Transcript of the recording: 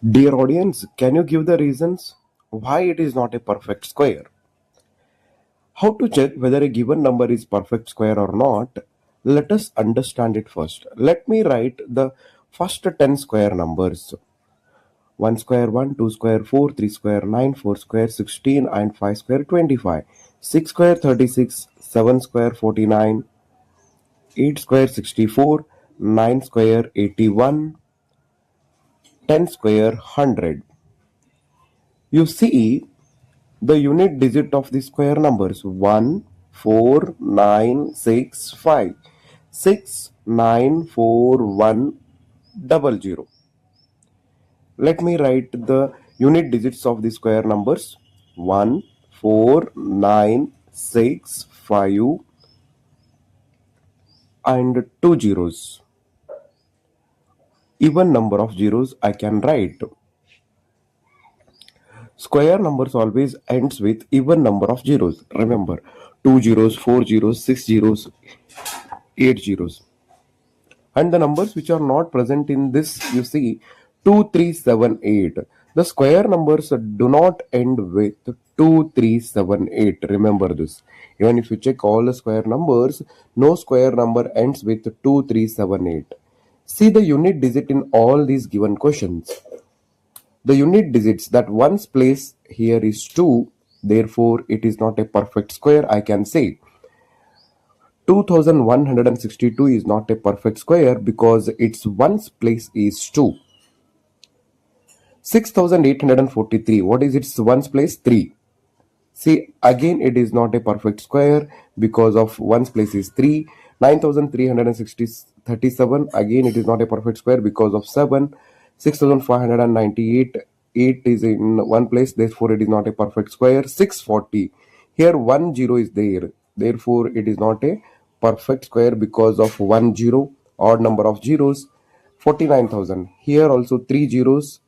Dear audience, can you give the reasons why it is not a perfect square? How to check whether a given number is perfect square or not? Let us understand it first. Let me write the first 10 square numbers. 1 square 1, 2 square 4, 3 square 9, 4 square 16 and 5 square 25. 6 square 36, 7 square 49, 8 square 64, 9 square 81, 10 square 100. You see the unit digit of the square numbers 1, 4, 9, 6, 5, 6, 9, 4, 1, 00. Let me write the unit digits of the square numbers 1, 4, 9, 6, 5 and 2 zeros. Even number of zeros I can write. Square numbers always ends with even number of zeros. Remember, 2 zeros, 4 zeros, 6 zeros, 8 zeros. And the numbers which are not present in this, you see 2378. The square numbers do not end with 2378. Remember this. Even if you check all the square numbers, no square number ends with 2378. See the unit digit in all these given questions. The unit digits that one's place here is 2, therefore it is not a perfect square. I can say 2162 is not a perfect square because its ones place is 2. 6843, what is its ones place? 3. See, again it is not a perfect square because of ones place is 3. 9337, again it is not a perfect square because of 7. 6598, 8 is in one place, therefore it is not a perfect square. 640, here 1 0 is there, therefore it is not a perfect square because of 1 0, odd number of zeros. 49,000, here also 3 zeros,